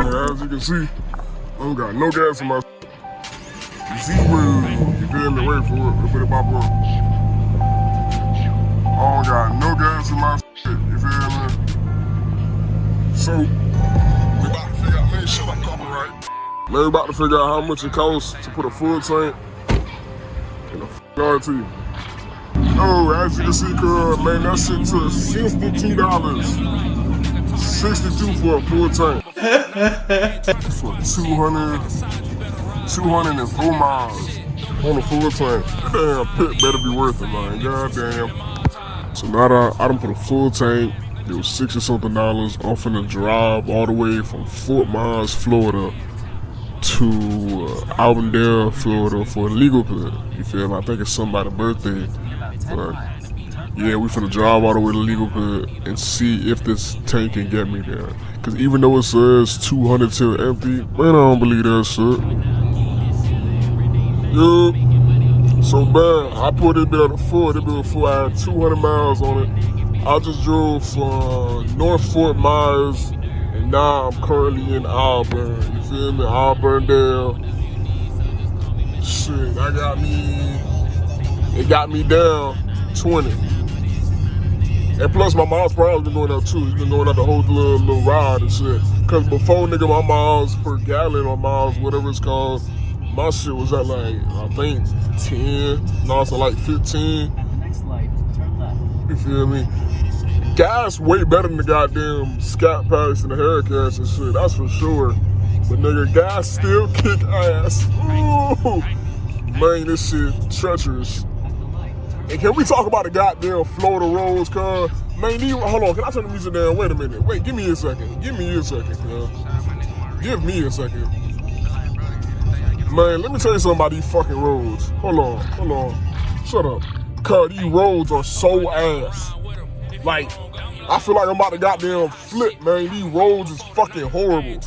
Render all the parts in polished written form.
As you can see, I don't got no gas in my zero. You feel me? Wait for it. Put it pop up. I don't got no gas in my shit. You feel me? So, we about to figure out, man, shit, I'm copyright. Man, we about to figure out how much it costs to put a full tank in a RT. Oh, as you can see, man, that shit took $62. $62 for a full tank. For 204 miles on a full tank. Damn, pit better be worth it, man. God damn. So now I done put a full tank. It was $60 something. I'm finna drive all the way from Fort Myers, Florida to Albandale, Florida for a legal pit. You feel me? I think it's somebody's birthday. But yeah, we finna drive all the way to legal pit and see if this tank can get me there. Cause even though it says 200 till empty, man, I don't believe that shit. Yup. So man, I put it there to full. It been full. I had 200 miles on it. I just drove from North Fort Myers, and now I'm currently in Auburn. You feel me? Auburndale. Shit, it got me down 20. And plus my miles per hour been going up too. It's been going up the whole little ride and shit. Cause before, nigga, my miles per gallon or miles, whatever it's called, my shit was at like, I think 10. Now it's at like 15. You feel me? Gas way better than the goddamn Scat Packs and the Hellcats and shit, that's for sure. But nigga, gas still kick ass. Ooh. Man, this shit treacherous. And can we talk about the goddamn Florida roads, cuz? Man, hold on, can I turn the music down? Wait a minute. Wait, give me a second. Give me a second, cuz. Give me a second. Man, let me tell you something about these fucking roads. Hold on. Shut up. Cuz these roads are so ass. Like, I feel like I'm about to goddamn flip, man. These roads is fucking horrible.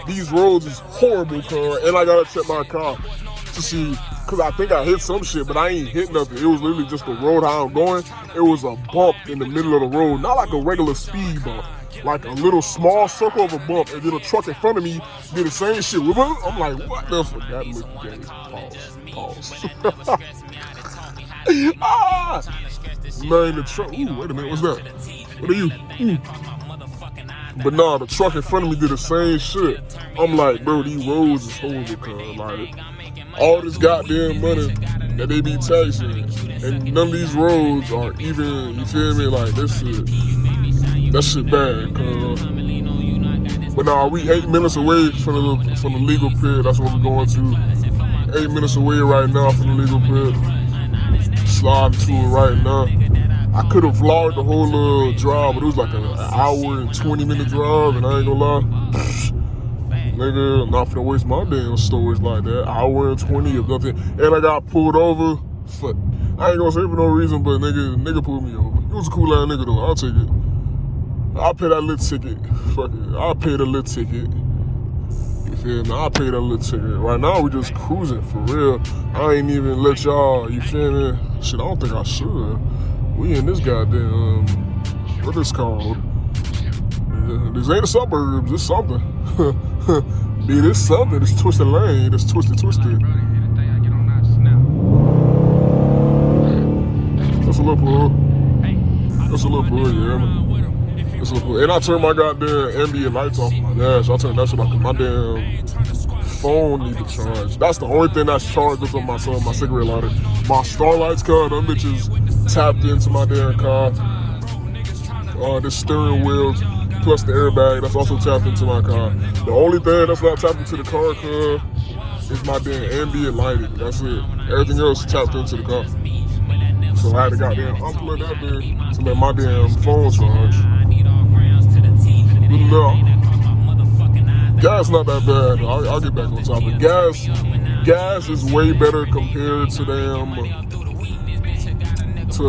These roads is horrible, cuz. And I gotta check my car to see, cause I think I hit some shit, but I ain't hit nothing. It was literally just the road how I'm going. It was a bump in the middle of the road, not like a regular speed bump, like a little small circle of a bump, and then a truck in front of me did the same shit. I'm like, what the fuck? That looked gay. Pause. Ah! Man, the truck. Ooh, wait a minute, what's that? What are you? Ooh. But nah, the truck in front of me did the same shit. I'm like, bro, these roads is horrible, cuz. Like, all this goddamn money that they be taxing, and none of these roads are even, you feel me? Like, that shit bad, cuz. But nah, we 8 minutes away from the legal pit. That's what we're going to. 8 minutes away right now from the legal pit. Slide to it right now. I could have vlogged the whole drive, but it was like an hour and 20-minute drive, and I ain't gonna lie. Nigga, I'm not finna waste my damn storage like that. Hour and 20 of nothing. And I got pulled over. For, I ain't gonna say for no reason, but nigga pulled me over. It was a cool ass nigga though. I'll take it. I'll pay that little ticket. Fuck it. I'll pay the little ticket. You feel me? I'll pay that little ticket. Right now we just cruising for real. I ain't even let y'all, you feel me? Shit, I don't think I should. We in this goddamn, what this called? This ain't the suburbs, it's something. Dude, it's something, it's twisted lane, it's twisted. That's a little pull. That's a little pull, yeah. That's a little pull. And I turned my goddamn ambient lights off my dash. I turned that shit off, my damn phone need to charge. That's the only thing that's charged up on my cigarette lighter. My starlights car, them bitches tapped into my damn car. The steering wheel plus the airbag, that's also tapped into my car. The only thing that's not tapped into the car, is my damn ambient lighting. That's it. Everything else tapped into the car. So I had to goddamn unplug that bitch to let my damn phone charge. But no, gas not that bad. I'll get back on top of it. Gas is way better compared to a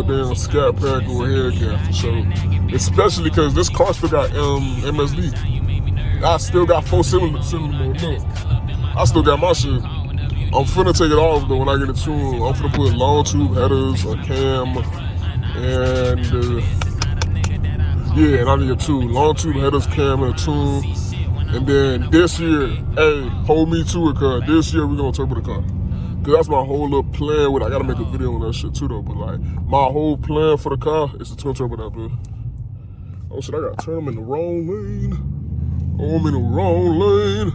damn Scat Pack or a Hellcat for sure. Especially because this car still got MSD. I still got 4-cylinder mode. I still got my shit. I'm finna take it off though when I get it tuned. I'm finna put long tube headers, a cam, and yeah, and I need a tune. Long tube headers, cam, and a tune. And then this year, hey, hold me to it, cuz this year we gonna turbo the car. Cause that's my whole little plan with it. I gotta make a video on that shit too though, but like, my whole plan for the car is to twin turbo that bitch. Oh shit, I gotta turn them in the wrong lane. Oh, I'm in the wrong lane.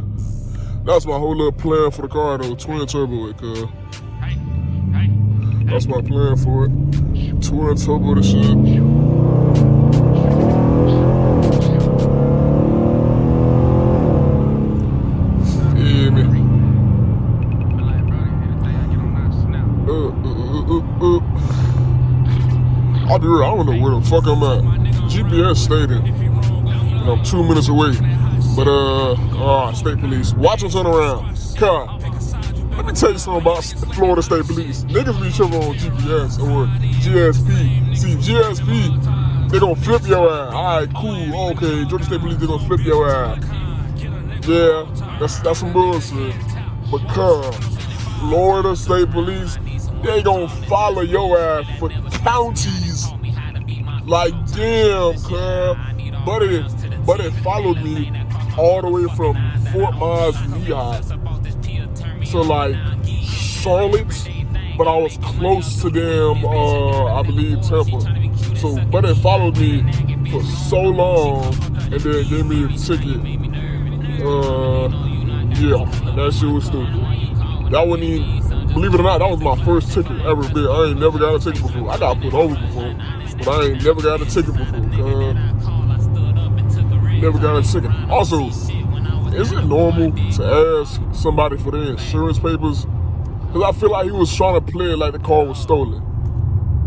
That's my whole little plan for the car though, twin turbo it, cuz. That's my plan for it. Twin turbo the shit. Yeah, man. I'll be real, I don't know where the fuck I'm at. GPS stated, and I'm 2 minutes away. But state police, watch them turn around. God, let me tell you something about Florida State Police. Niggas be tripping on GPS or GSP. See, GSP, they gonna flip your ass. Alright, cool, okay, Georgia State Police, they gonna flip your ass. Yeah, that's some bullshit. Because Florida State Police, they gonna follow your ass for counties. Like, damn, cuz. But it followed me all the way from Fort Myers, Lehigh to like Charlotte, but I was close to them, I believe Tampa. So, but it followed me for so long and then gave me a ticket. Yeah, that shit was stupid. That wasn't even, believe it or not, that was my first ticket ever been. I ain't never got a ticket before. I got put over before, but I ain't never got a ticket before. Never got a ticket. Also, is it normal to ask somebody for their insurance papers? Because I feel like he was trying to play it like the car was stolen.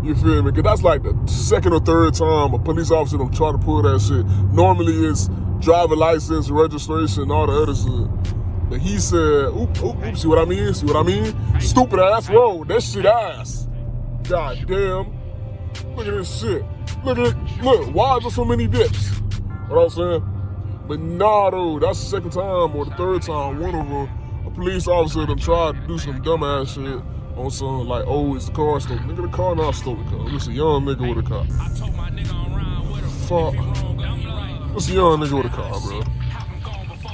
You feel me? Because that's like the second or third time a police officer done try to pull that shit. Normally it's driver license, registration, all the other shit. But he said, oop, see what I mean? See what I mean? Stupid ass road. That shit ass. God damn. Look at this shit. Look at it. Look, why is there so many dips? You know what I'm saying? But nah, though, that's the second time or the third time, one of them, a police officer done tried to do some dumbass shit on some, like, oh, is the car stolen? Nigga, the car not stolen, cuz. It's a young nigga with a car. Fuck. It's a young nigga with a car, bro.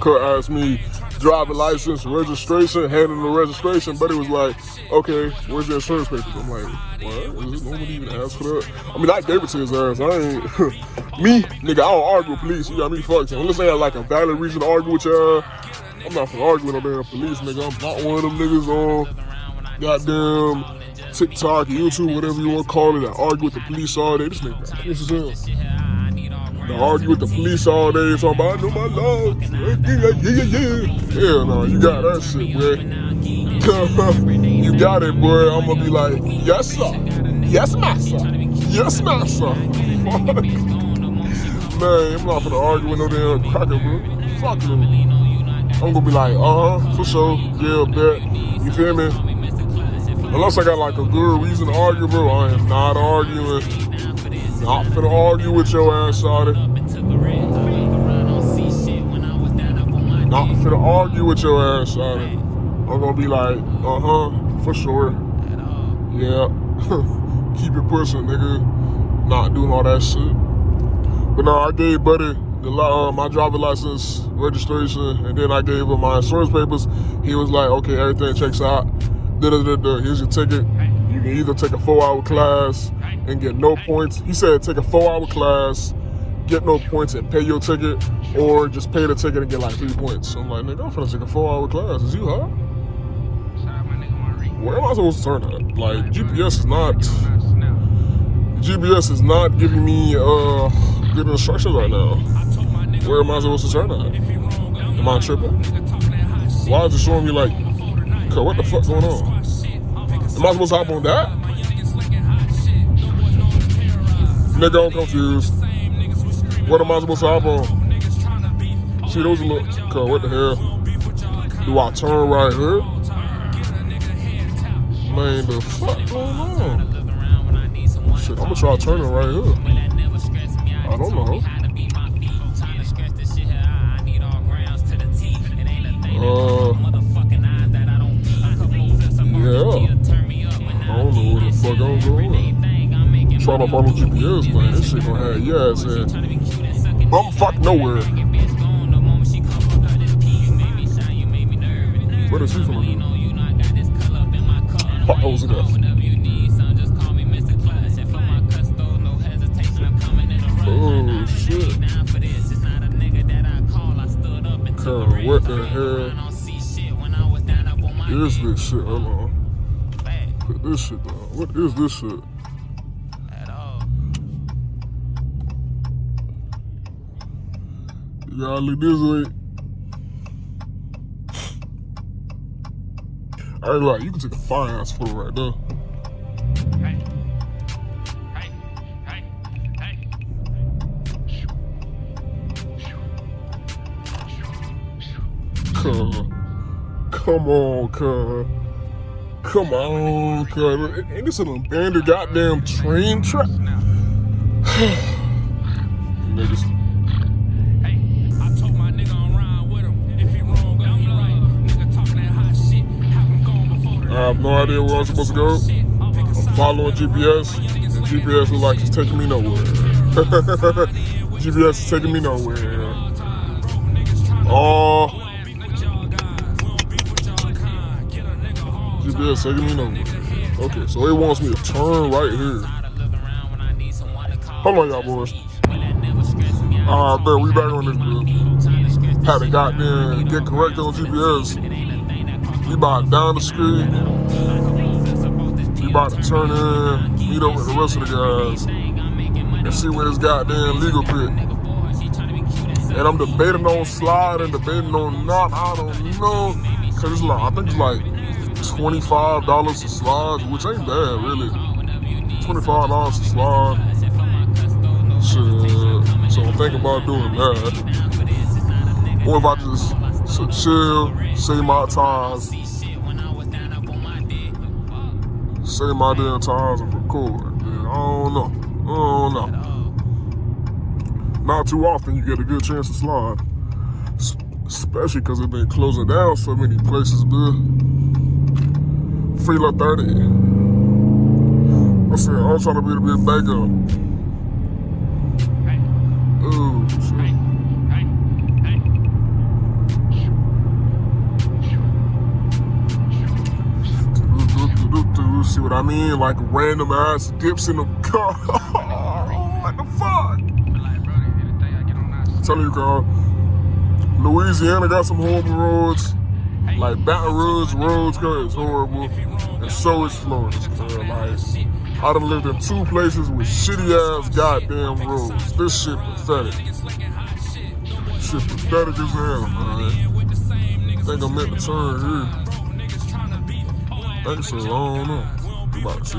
Kurt asked me, driver license, registration, handing the registration, but it was like, okay, where's the insurance papers? I'm like, what? Is it nobody even ask for that? I mean, I gave it to his ass. I ain't, me, nigga, I don't argue with police. You got me fucked. Unless they have like a valid reason to argue with y'all, I'm not finna argue with no damn police, nigga. I'm not one of them niggas on goddamn TikTok, YouTube, whatever you want to call it, that argue with the police all day. This nigga got pissed as hell. To argue with the police all day, talking about, I know my law. Yeah, no, you got that shit, boy. You got it, boy. I'm gonna be like, yes, sir. Yes, master. Yes, master. Man, I'm not gonna argue with no damn cracker, bro. Fuck you. I'm gonna be like, for sure. Yeah, bet. You feel me? Unless I got like a good reason to argue, bro, I am not arguing. Not finna argue with your ass, shawty. Not finna argue with your ass, shawty. I'm gonna be like, for sure. Yeah. Keep it pushing, nigga. Not doing all that shit. But no, I gave Buddy my driver license, registration, and then I gave him my insurance papers. He was like, okay, everything checks out. Here's your ticket. You can either take a 4-hour class and get no points. He said take a 4-hour class, get no points and pay your ticket, or just pay the ticket and get like 3 points. So I'm like, nigga, I'm finna take a 4-hour class. Is you high? Where am I supposed to turn at? Like, GPS is not giving me good instructions right now. Where am I supposed to turn at? Am I tripping? Why is it showing me like, what the fuck's going on? Am I supposed to hop on that? Nigga, I'm confused. What am I supposed to hop on? See, those look, what the hell? Do I turn right here? Man, the fuck going on? Shit, I'm gonna try turning right here. I don't know. Yeah. I don't know where the fuck I'm going. Trying to follow GPS, man. This shit gonna have your ass in. I'm fuck nowhere. think she's gonna do? What was it? Oh shit. Girl, what the hell is this shit? Hold on. Put this shit down. What is this shit? You gotta look this way. I ain't like, you can take a fire ass photo right there. Come on, cuz. Come on, cuz. Ain't this an abandoned goddamn train track? Niggas. I have no idea where I'm supposed to go. I'm following GPS, and GPS looks like it's taking me nowhere. GPS is taking me nowhere. Oh, GPS taking me nowhere. Okay, so it wants me to turn right here. Hold on, y'all boys. Bet we back on this, bro. Had to goddamn get correct on GPS. We about down the street. We about to turn in, meet up with the rest of the guys, and see where this goddamn legal pit. And I'm debating on slide and debating on not. I don't know, cause it's like, I think it's like $25 a slide, which ain't bad really. $25 a slide. Shit. So I'm thinking about doing that. Or if I just chill, save my times, save my damn times and record. Man, I don't know. Not too often you get a good chance to slide, especially because it's been closing down so many places, man. Freela 30. I said, I'm trying to be the big back up. Oh, shit. See what I mean? Like random ass dips in the car. What the fuck? I'm telling you, Carl. Louisiana got some horrible roads. Like Baton Rouge roads, cause it's horrible. And so is Florida. Like, I done lived in two places with shitty ass goddamn roads. This shit pathetic. Shit pathetic as hell, man. I think I'm meant to turn here. I think so, I don't know. We about to see.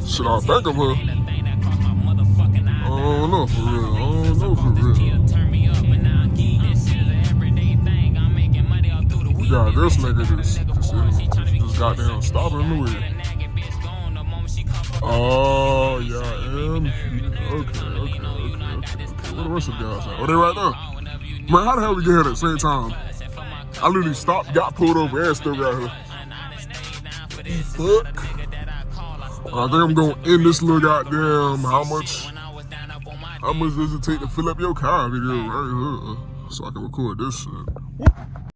Shit, I think of her. I don't know for real. We got this nigga just goddamn stopping in the way. Oh, yeah, I am. Okay. Where the rest of the guys at? Oh, they right there. Man, how the hell we get here at the same time? I literally stopped, got pulled over, and still got here. Fuck. I think I'm gonna end this little goddamn, how much does it take to fill up your car video right here so I can record this shit.